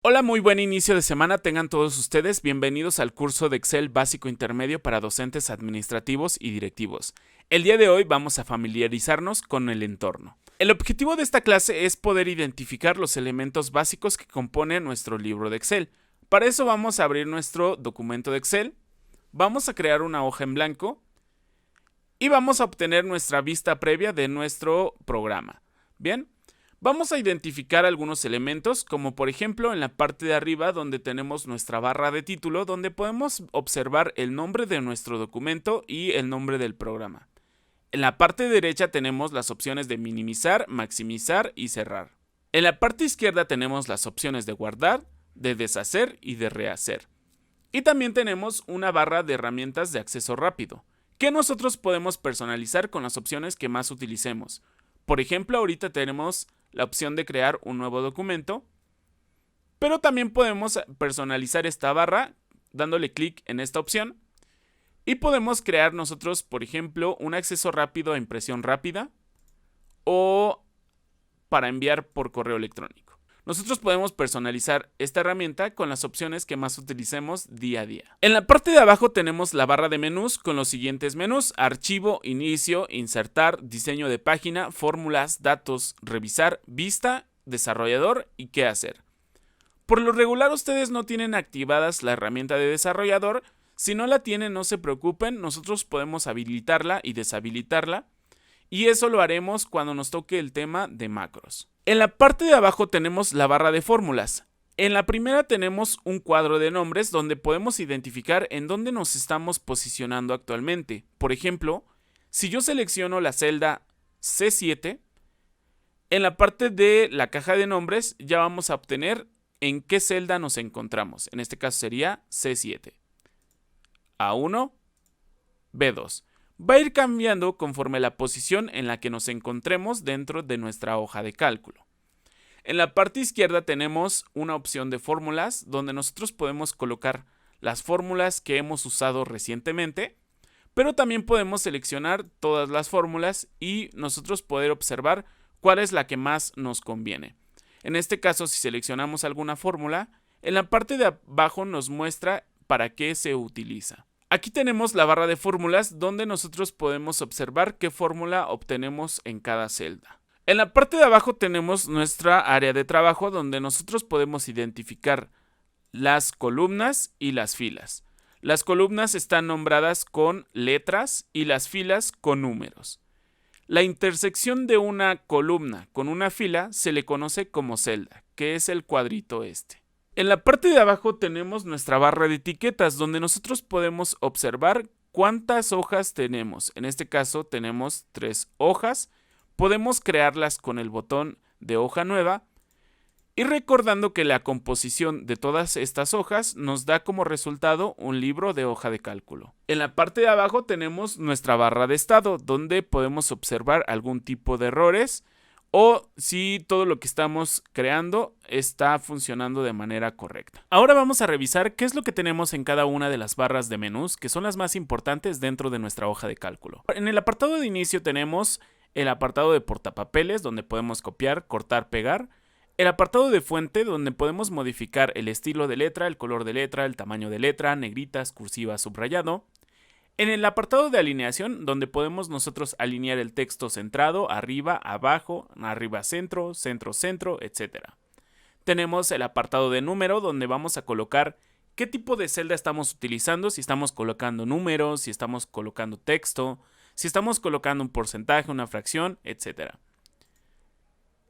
Hola, muy buen inicio de semana tengan todos ustedes. Bienvenidos al curso de Excel básico intermedio para docentes administrativos y directivos. El día de hoy vamos a familiarizarnos con el entorno. El objetivo de esta clase es poder identificar los elementos básicos que componen nuestro libro de Excel. Para eso vamos a abrir nuestro documento de Excel, vamos a crear una hoja en blanco y vamos a obtener nuestra vista previa de nuestro programa. Bien. Vamos a identificar algunos elementos, como por ejemplo en la parte de arriba donde tenemos nuestra barra de título, donde podemos observar el nombre de nuestro documento y el nombre del programa. En la parte derecha tenemos las opciones de minimizar, maximizar y cerrar. En la parte izquierda tenemos las opciones de guardar, de deshacer y de rehacer. Y también tenemos una barra de herramientas de acceso rápido, que nosotros podemos personalizar con las opciones que más utilicemos. Por ejemplo, ahorita tenemos la opción de crear un nuevo documento, pero también podemos personalizar esta barra dándole clic en esta opción y podemos crear nosotros, por ejemplo, un acceso rápido a impresión rápida o para enviar por correo electrónico. Nosotros podemos personalizar esta herramienta con las opciones que más utilicemos día a día. En la parte de abajo tenemos la barra de menús con los siguientes menús: archivo, inicio, insertar, diseño de página, fórmulas, datos, revisar, vista, desarrollador y qué hacer. Por lo regular ustedes no tienen activadas la herramienta de desarrollador. Si no la tienen, no se preocupen, nosotros podemos habilitarla y deshabilitarla. Y eso lo haremos cuando nos toque el tema de macros. En la parte de abajo tenemos la barra de fórmulas. En la primera tenemos un cuadro de nombres donde podemos identificar en dónde nos estamos posicionando actualmente. Por ejemplo, si yo selecciono la celda C7, en la parte de la caja de nombres ya vamos a obtener en qué celda nos encontramos. En este caso sería C7. A1, B2. Va a ir cambiando conforme la posición en la que nos encontremos dentro de nuestra hoja de cálculo. En la parte izquierda tenemos una opción de fórmulas donde nosotros podemos colocar las fórmulas que hemos usado recientemente, pero también podemos seleccionar todas las fórmulas y nosotros poder observar cuál es la que más nos conviene. En este caso, si seleccionamos alguna fórmula, en la parte de abajo nos muestra para qué se utiliza. Aquí tenemos la barra de fórmulas donde nosotros podemos observar qué fórmula obtenemos en cada celda. En la parte de abajo tenemos nuestra área de trabajo donde nosotros podemos identificar las columnas y las filas. Las columnas están nombradas con letras y las filas con números. La intersección de una columna con una fila se le conoce como celda, que es el cuadrito este. En la parte de abajo tenemos nuestra barra de etiquetas donde nosotros podemos observar cuántas hojas tenemos. En este caso tenemos 3 hojas. Podemos crearlas con el botón de hoja nueva y recordando que la composición de todas estas hojas nos da como resultado un libro de hoja de cálculo. En la parte de abajo tenemos nuestra barra de estado donde podemos observar algún tipo de errores o si todo lo que estamos creando está funcionando de manera correcta. Ahora vamos a revisar qué es lo que tenemos en cada una de las barras de menús, que son las más importantes dentro de nuestra hoja de cálculo. En el apartado de inicio tenemos el apartado de portapapeles, donde podemos copiar, cortar, pegar. El apartado de fuente, donde podemos modificar el estilo de letra, el color de letra, el tamaño de letra, negritas, cursiva, subrayado. En el apartado de alineación, donde podemos nosotros alinear el texto centrado, arriba, abajo, arriba centro, centro, centro, etc. Tenemos el apartado de número, donde vamos a colocar qué tipo de celda estamos utilizando, si estamos colocando números, si estamos colocando texto, si estamos colocando un porcentaje, una fracción, etc.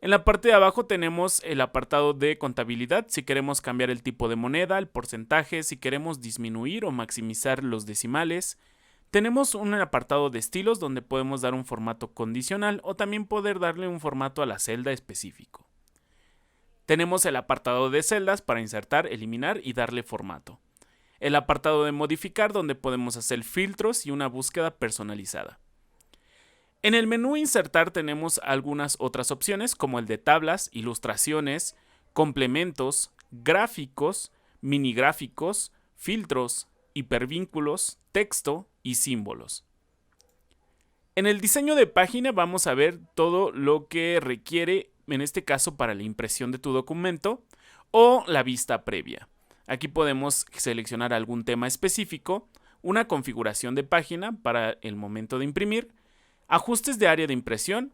En la parte de abajo tenemos el apartado de contabilidad, si queremos cambiar el tipo de moneda, el porcentaje, si queremos disminuir o maximizar los decimales. Tenemos un apartado de estilos donde podemos dar un formato condicional o también poder darle un formato a la celda específico. Tenemos el apartado de celdas para insertar, eliminar y darle formato. El apartado de modificar donde podemos hacer filtros y una búsqueda personalizada. En el menú insertar tenemos algunas otras opciones como el de tablas, ilustraciones, complementos, gráficos, minigráficos, filtros, hipervínculos, texto y símbolos. En el diseño de página vamos a ver todo lo que requiere, en este caso para la impresión de tu documento, o la vista previa. Aquí podemos seleccionar algún tema específico, una configuración de página para el momento de imprimir, ajustes de área de impresión,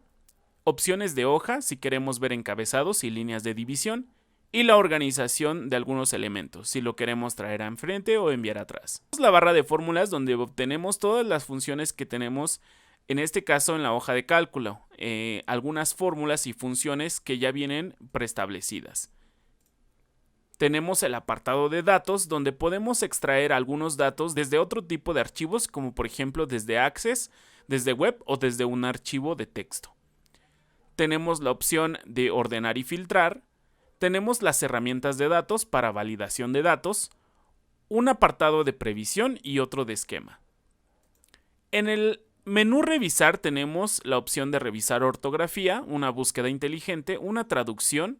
opciones de hoja si queremos ver encabezados y líneas de división, y la organización de algunos elementos, si lo queremos traer a enfrente o enviar atrás. La barra de fórmulas donde obtenemos todas las funciones que tenemos, en este caso en la hoja de cálculo, algunas fórmulas y funciones que ya vienen preestablecidas. Tenemos el apartado de datos donde podemos extraer algunos datos desde otro tipo de archivos, como por ejemplo desde Access, desde web o desde un archivo de texto. Tenemos la opción de ordenar y filtrar. Tenemos las herramientas de datos para validación de datos, un apartado de previsión y otro de esquema. En el menú revisar tenemos la opción de revisar ortografía, una búsqueda inteligente, una traducción.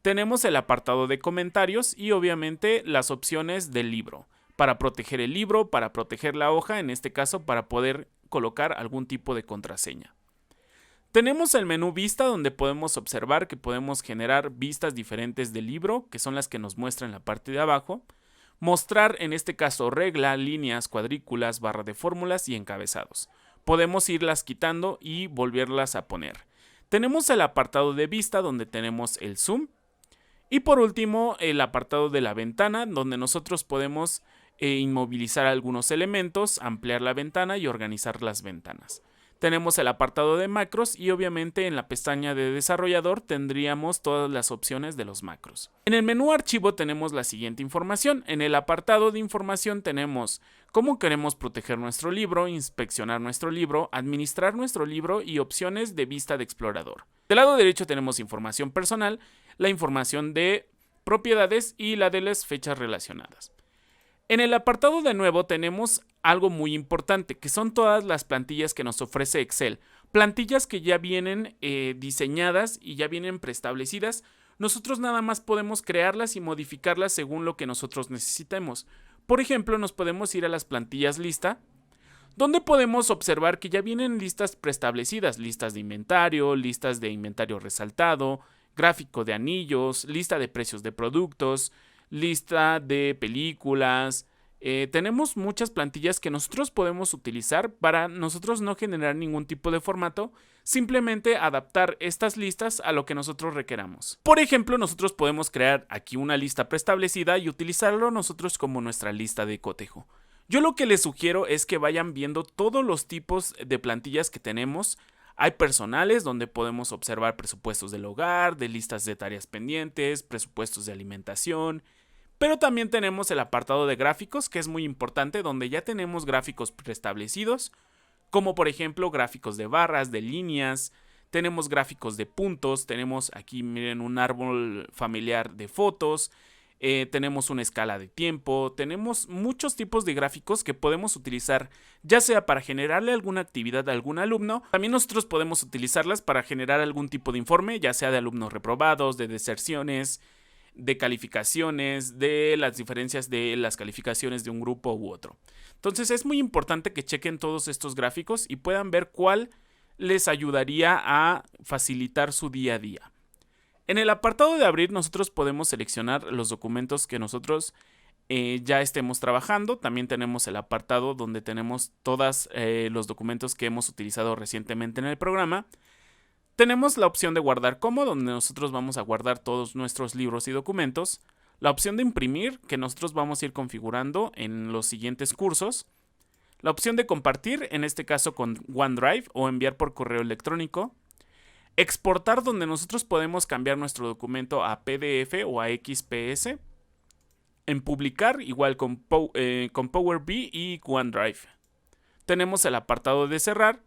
Tenemos el apartado de comentarios y obviamente las opciones del libro, para proteger el libro, para proteger la hoja, en este caso para poder colocar algún tipo de contraseña. Tenemos el menú vista donde podemos observar que podemos generar vistas diferentes del libro, que son las que nos muestra en la parte de abajo, mostrar en este caso regla, líneas, cuadrículas, barra de fórmulas y encabezados. Podemos irlas quitando y volverlas a poner. Tenemos el apartado de vista donde tenemos el zoom. Y por último, el apartado de la ventana, donde nosotros podemos inmovilizar algunos elementos, ampliar la ventana y organizar las ventanas. Tenemos el apartado de macros y obviamente en la pestaña de desarrollador tendríamos todas las opciones de los macros. En el menú archivo tenemos la siguiente información. En el apartado de información tenemos cómo queremos proteger nuestro libro, inspeccionar nuestro libro, administrar nuestro libro y opciones de vista de explorador. Del lado derecho tenemos información personal, la información de propiedades y la de las fechas relacionadas. En el apartado de nuevo tenemos algo muy importante, que son todas las plantillas que nos ofrece Excel. Plantillas que ya vienen diseñadas y ya vienen preestablecidas. Nosotros nada más podemos crearlas y modificarlas según lo que nosotros necesitemos. Por ejemplo, nos podemos ir a las plantillas lista, donde podemos observar que ya vienen listas preestablecidas, listas de inventario resaltado, gráfico de anillos, lista de precios de productos, lista de películas. Tenemos muchas plantillas que nosotros podemos utilizar para nosotros no generar ningún tipo de formato, simplemente adaptar estas listas a lo que nosotros requeramos. Por ejemplo, nosotros podemos crear aquí una lista preestablecida y utilizarlo nosotros como nuestra lista de cotejo. Yo lo que les sugiero es que vayan viendo todos los tipos de plantillas que tenemos. Hay personales donde podemos observar presupuestos del hogar, de listas de tareas pendientes, presupuestos de alimentación. Pero también tenemos el apartado de gráficos, que es muy importante, donde ya tenemos gráficos preestablecidos, como por ejemplo gráficos de barras, de líneas, tenemos gráficos de puntos, tenemos aquí miren un árbol familiar de fotos, tenemos una escala de tiempo, tenemos muchos tipos de gráficos que podemos utilizar, ya sea para generarle alguna actividad a algún alumno, también nosotros podemos utilizarlas para generar algún tipo de informe, ya sea de alumnos reprobados, de deserciones, de calificaciones, de las diferencias de las calificaciones de un grupo u otro. Entonces es muy importante que chequen todos estos gráficos y puedan ver cuál les ayudaría a facilitar su día a día. En el apartado de abrir nosotros podemos seleccionar los documentos que nosotros ya estemos trabajando. También tenemos el apartado donde tenemos todos los documentos que hemos utilizado recientemente en el programa. Tenemos la opción de guardar como, donde nosotros vamos a guardar todos nuestros libros y documentos. La opción de imprimir, que nosotros vamos a ir configurando en los siguientes cursos. La opción de compartir, en este caso con OneDrive o enviar por correo electrónico. Exportar, donde nosotros podemos cambiar nuestro documento a PDF o a XPS. En publicar, igual con Power BI y OneDrive. Tenemos el apartado de cerrar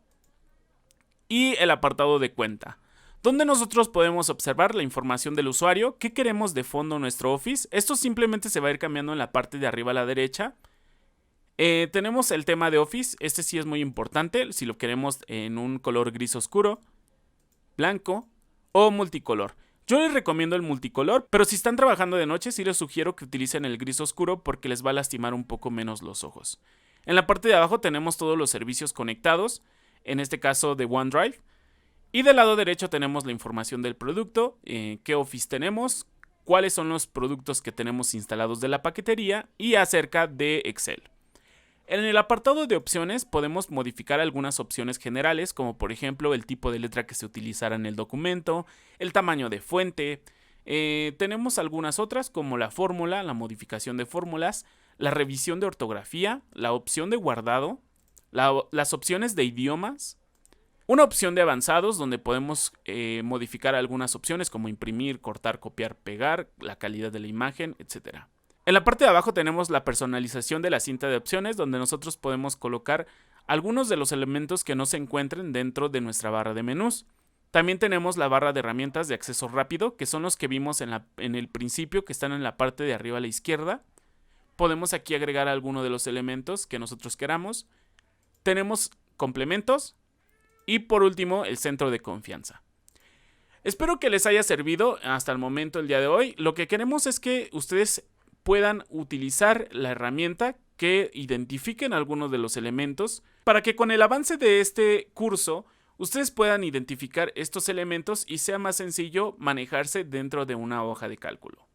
y el apartado de cuenta, donde nosotros podemos observar la información del usuario, qué queremos de fondo en nuestro Office. Esto simplemente se va a ir cambiando en la parte de arriba a la derecha. Tenemos el tema de Office, este sí es muy importante, si lo queremos en un color gris oscuro, blanco o multicolor. Yo les recomiendo el multicolor, pero si están trabajando de noche sí les sugiero que utilicen el gris oscuro porque les va a lastimar un poco menos los ojos. En la parte de abajo tenemos todos los servicios conectados, en este caso de OneDrive. Y del lado derecho tenemos la información del producto, qué Office tenemos, cuáles son los productos que tenemos instalados de la paquetería y acerca de Excel. En el apartado de opciones podemos modificar algunas opciones generales, como por ejemplo el tipo de letra que se utilizará en el documento, el tamaño de fuente. Tenemos algunas otras como la fórmula, la modificación de fórmulas, la revisión de ortografía, la opción de guardado, las opciones de idiomas, una opción de avanzados donde podemos modificar algunas opciones como imprimir, cortar, copiar, pegar, la calidad de la imagen, etc. En la parte de abajo tenemos la personalización de la cinta de opciones, donde nosotros podemos colocar algunos de los elementos que no se encuentren dentro de nuestra barra de menús. También tenemos la barra de herramientas de acceso rápido, que son los que vimos en el principio, que están en la parte de arriba a la izquierda. Podemos aquí agregar alguno de los elementos que nosotros queramos. Tenemos complementos y por último el centro de confianza. Espero que les haya servido hasta el momento el día de hoy. Lo que queremos es que ustedes puedan utilizar la herramienta, que identifiquen algunos de los elementos para que con el avance de este curso ustedes puedan identificar estos elementos y sea más sencillo manejarse dentro de una hoja de cálculo.